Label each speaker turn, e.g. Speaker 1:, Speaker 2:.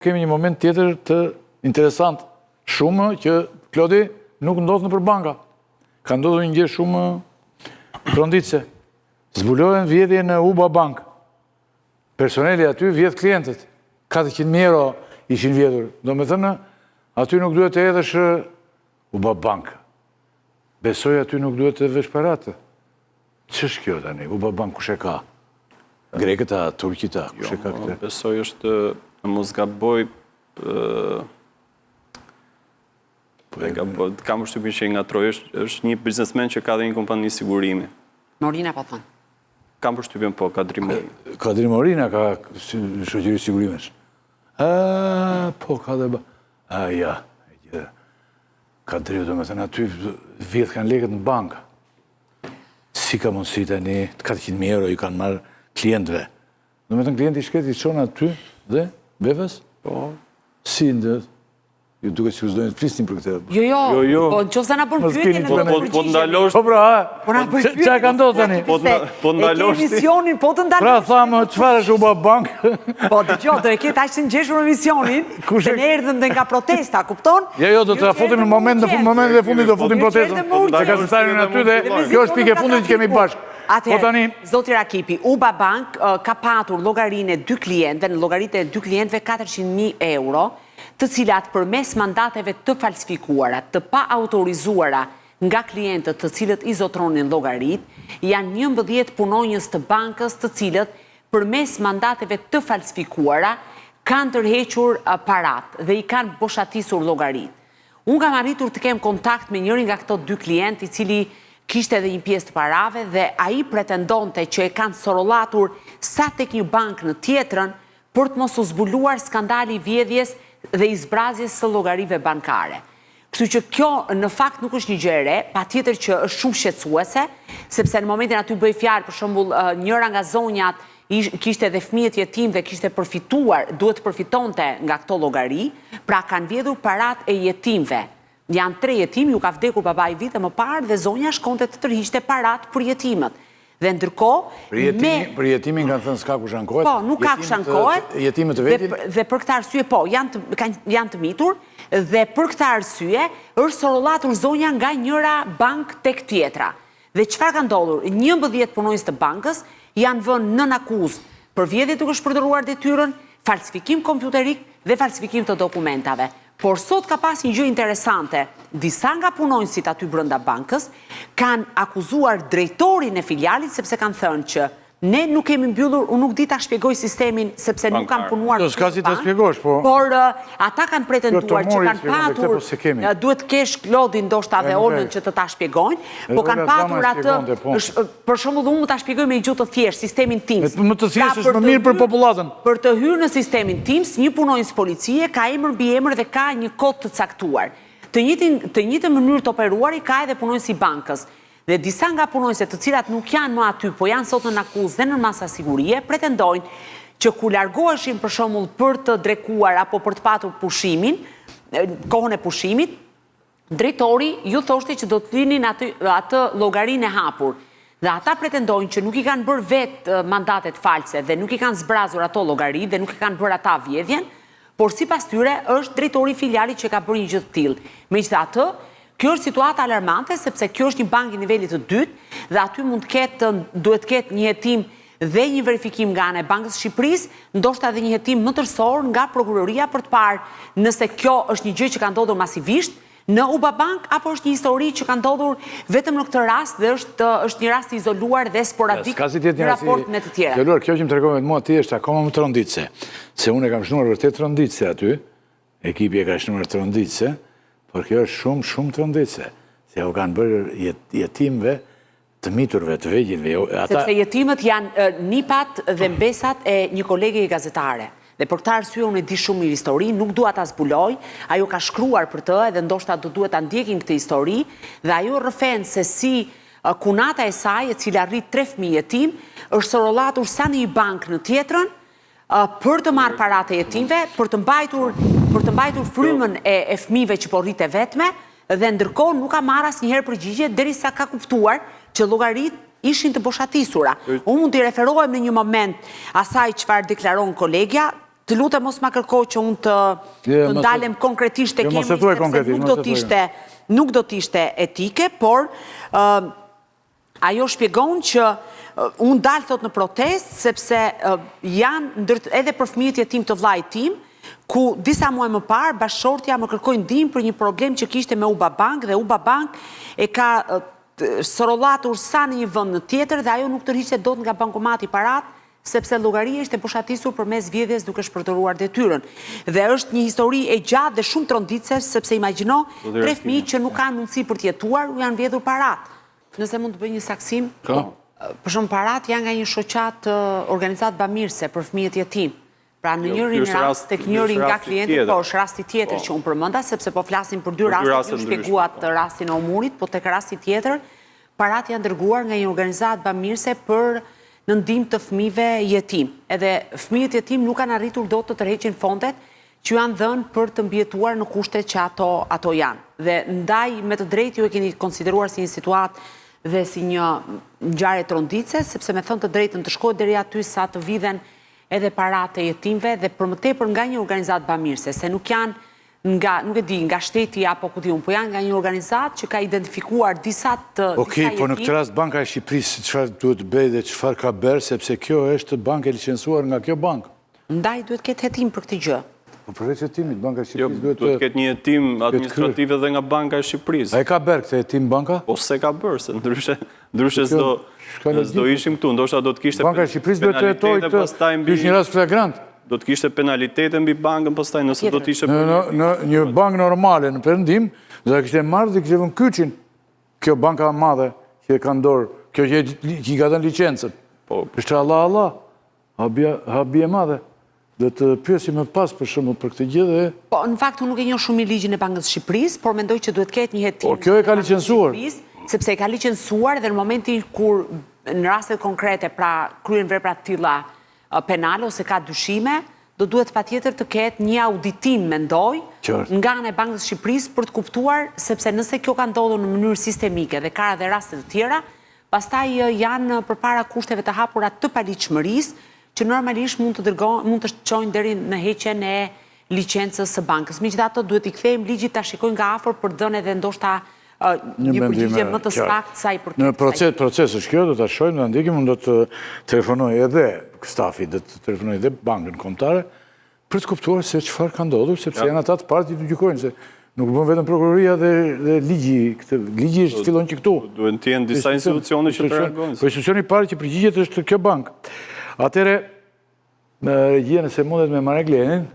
Speaker 1: Kemi një moment tjetër të interesant, shumë që, Klodi, nuk ndodhë në për banka. Ka ndodhë një gjë shumë tronditse. Zbulohen vjedhje në UBA Bank. Personeli aty vjedh klientët. 400.000 euro ishin vjedhur. Do me thënë, aty nuk duhet të edhësh UBA Bank. Besoj aty nuk duhet të vesh paratë. Që është kjo tani? UBA Bank kushe ka? Grekëta, Turkita, kushe ka këtë?
Speaker 2: Besoj është në mos gaboj kam përshtypjen që nga Troj është një biznesmen që ka dhe një kompani sigurimi.
Speaker 3: Morina po thënë.
Speaker 2: Kam përshtypjen po, Kadri Morina.
Speaker 1: Kadri Morina ka shoqëri sigurimesh. Po, ka dhe ba. Ja. Kadri, do me thënë, aty vjetë kanë lekët në banka. Si ka mundësi tani, 400.000 euro i kanë marrë klientëve. Do me thënë, klienti shketi qonë aty dhe, befës?
Speaker 2: Po.
Speaker 1: Si ndë, ju duke që vëzdojnë të flisnin për këtë.
Speaker 3: Jo, po në qofë se na bërë pyetje, në bërë
Speaker 2: Po të ndalosh...
Speaker 1: Po pra, qa ka ndodhë tani?
Speaker 2: Po ndalosh ti...
Speaker 3: E ke emisionin, po të ndalosh...
Speaker 1: Pra, thamë, qëfar është UBA Bank?
Speaker 3: Po, dëgjo, do e ketë ashtë në gjeshur emisionin, se ne erdhëm dhe nga protesta, kupton?
Speaker 1: Jo, do të futim në moment dhe fundit do futim protestën. Dhe gazetarin aty dhe kjo është pike fundit që kemi bashkë.
Speaker 3: Atëherë, zoti Rakipi, UBA Bank ka patur llogarinë e 2 klientëve, në llogaritë e 2 klientëve 400.000 euro, të cilat përmes mandateve të falsifikuara, të pa autorizuara nga klientët të cilët i zotronin llogarit, janë 11 punonjës të bankës të cilët përmes mandateve të falsifikuara kanë tërhequr parat dhe i kanë boshatisur llogarit. Unë kam arritur të kem kontakt me njërin nga këto 2 klientë i cili kishte edhe një pjesë të parave dhe ai pretendonte që e kanë sorollatur sa tek një bankë në tjetrën për të mos u zbuluar skandali i vjedhjes dhe i zbrazjes së llogarive bankare. Kështu që kjo në fakt nuk është një gjë e re, patjetër që është shumë shqetësuese, sepse në momentin aty bëj fjalë për shembull njëra nga zonjat kishte edhe fëmijët jetim dhe kishte përfituar, duhet të përfitonte nga këto llogari, pra kanë vjedhur parat e jetimve. Janë 3 jetim, ju ka vdekur babai vite më parë dhe zonja shkonte të tërhiqte parat për jetimet. Dhe ndërkohë...
Speaker 1: Për jetimin kanë thënë s'ka kush ankohet?
Speaker 3: Po, nuk ka kush ankohet.
Speaker 1: Jetimet të vetin?
Speaker 3: Dhe për këtë arsye, po, janë të mitur, dhe për këtë arsye, është sorollatur zonja nga njëra bank tek tjetra. Dhe çfarë ka ndodhur? 11 punonjës të bankës janë vënë nën akuzë për vjedhje duke shpërdoruar detyrën, falsifikim kompjuterik dhe falsifikim të dokumentave. Por sot ka pas një gjë interesante. Disa nga punonjësit aty brenda bankës kanë akuzuar drejtorin e filialit sepse kanë thënë që ne nuk kemi mbyllur, unë nuk di ta shpjegoj sistemin sepse nuk kam punuar
Speaker 1: s'ka si ta shpjegosh, po.
Speaker 3: Por ata kanë pretenduar që kanë patur, duhet kesh Klodin ndoshta dhe Olën që të ta shpjegojnë, po kanë patur atë, për shembull unë ta shpjegoj me një gjuhë të thjeshtë, sistemin Teams.
Speaker 1: Më të thjeshtë është më mirë për popullatën.
Speaker 3: Për të hyrë në sistemin Teams, një punonjës policie ka emër mbi emër dhe ka një kod të caktuar. Të njëjtën mënyrë të operuari ka edhe punonjësi bankës. Dhe disa nga punonjësit të cilat nuk janë më aty, po janë sot në akuzë dhe në masa sigurie, pretendojnë që ku largoheshin për shembull për të drekuar apo për të patur pushimin, kohën e pushimit, drejtori ju thoshte që do të linin atë llogarinë e hapur. Dhe ata pretendojnë që nuk i kanë bërë vetë mandatet false dhe nuk i kanë zbrazur ato llogari dhe nuk i kanë bërë ata vjedhjen, por sipas tyre është drejtori i filialit që ka bërë një gjë të tillë. Megjithatë, kjo është situata alarmante, sepse kjo është një bank i nivelit të dytë dhe aty duhet ketë një hetim dhe një verifikim nga ana e Bankës së Shqipërisë, ndoshta edhe një hetim më tërësor nga prokuroria për të parë nëse kjo është një gjë që ka ndodhur masivisht në UBA Bank apo është një histori që ka ndodhur vetëm në këtë rast dhe është një rast i izoluar dhe sporadik në raport me të tjera.
Speaker 1: Kjo që më tregon mua ti është akoma më tronditse, se unë e kam shnuar vërtet tronditse aty, ekipi e ka shnuar tronditse. Por kjo është shumë tronditse, se u kanë bërë jetimve të miturve, të vegjinve.
Speaker 3: Sepse jetimet janë nipat dhe mbesat e një kolege i gazetare. Dhe për këtë arsye unë e di shumë mirë histori, nuk dua ta zbuloj, ajo ka shkruar për të edhe ndoshta do duhet ta ndjekim këtë histori, dhe ajo rrëfen se si kunata e saj, e cila rrit 3 fëmijë jetim, është sorollatur sa në një bankë në tjetrën, për të marrë paratë e jetimve, për të mbajtur frymën e fëmijëve që po rrite vetme, dhe ndërkohë nuk ka marrë asnjëherë përgjigje derisa ka kuptuar që llogaritë ishin të boshatisura. Unë mund t'i referohem në një moment asaj çfarë deklaron kolegja, të lutem mos ma kërkoj që unë të ndalem konkretisht të kemi, sepse nuk do t'ishte etike, por ajo shpjegon që unë dalë thot në protest, sepse janë, edhe për fëmijët jetim të vllajt tim, ku disa muaj më parë, bashkëshortja më kërkoi ndihmë për një problem që kishte me UBA Bank, dhe UBA Bank e ka sorollatur sa në një vend në tjetër, dhe ajo nuk tërhiqte dot nga bankomati parat, sepse llogaria ishte pushatisur përmes vjedhjes duke shpërdoruar detyrën. Dhe është një histori e gjatë dhe shumë tronditse, sepse imagjino 3 fëmijë që nuk kanë mundësi për të jetuar, u janë vjedhur parat. Nëse mund të bëj një saksim, për shumë parat janë nga një shoqat organizat bamirëse për fëmijët jetim. Pra në njërin rast, tek njëri nga klientët, po është rasti tjetër që unë përmenda, sepse po flasim për 2 raste, ju shpjeguat rastin e Omurit, po tek rasti tjetër, parat janë dërguar nga një organizat bamirëse për në ndihmë të fëmijëve jetim. Edhe fëmijët jetim nuk kanë arritur dot të tërheqin fondet që janë dhënë për të mbijetuar në kushtet që ato janë. Dhe ndaj me të drejtë ju e keni konsideruar si një situatë dhe si një ngjarje tronditse, sepse me thënë të drejtën të shkohet deri aty sa të vidhen edhe paratë e jetimve dhe për më tepër nga një organizat bamirëse, se nuk janë nuk e di, nga shteti apo ku di unë, po janë nga një organizat që ka identifikuar disa
Speaker 1: Okej, po në këtë rast Banka e Shqipërisë çfarë duhet bëj dhe çfarë ka bërë, sepse kjo është bankë e licencuar nga kjo bankë.
Speaker 3: Ndaj duhet ketë hetim për këtë gjë.
Speaker 1: Po përveç hetimit, Banka e
Speaker 2: Jo,
Speaker 1: Shqipërisë
Speaker 2: duhet ketë një hetim administrativ edhe nga Banka e Shqipërisë.
Speaker 1: A e ka bërë këtë hetim banka?
Speaker 2: Po se ka bërë, se ndryshe s'do ishim këtu, ndoshta do të kishte
Speaker 1: Banka e Shqipërisë duhet të hetojë këtë, është një rast flagrant.
Speaker 2: Do të kishte penalitete mbi bankën pastaj nëse do të ishte
Speaker 1: në një bankë normale në perëndim, do ta kishte marrë dhe kishte vënë kyçin kjo banka e madhe që e ka dorë, kjo që i ka dhënë licencën.
Speaker 2: Po,
Speaker 1: është Allah, habi e madhe. Do të pyesim më pas për shembull për këtë gjë dhe
Speaker 3: po në fakt unë nuk e njoh shumë ligjin e Bankës së Shqipërisë, por mendoj që duhet ketë një hetim.
Speaker 1: Po kjo e ka licencuar.
Speaker 3: Sepse e ka licencuar dhe në momentin kur në rastet konkrete pra kryen vepra të tilla penale ose ka dyshime, do duhet patjetër të ketë një auditim, mendoj, nga ana e Bankës së Shqipërisë për të kuptuar, sepse nëse kjo ka ndodhur në mënyrë sistemike dhe ka edhe raste të tjera, pastaj janë përpara kushteve të hapura të paligjshmërisë, që normalisht mund të çojnë deri në heqjen e licencës së bankës. Megjithatë, duhet i kthejmë ligjit ta shikojmë nga afër për dhënë edhe ndoshta një përgjigje më të saktë sa i përket.
Speaker 1: Në proces është kjo, do ta shohim, do ta ndjekim, unë do të telefonoj edhe stafi, do të telefonoj edhe bankën kombëtare për të kuptuar se çfarë ka ndodhur, sepse janë ata të parë që gjykojnë, se nuk bën vetëm prokuroria dhe ligji fillon që këtu.
Speaker 2: Duhen të jenë disa institucione që të reagojnë.
Speaker 1: Po institucioni i parë që përgjigjet është kjo bankë. Atëherë, regjia nëse mundet me Marek Lenin,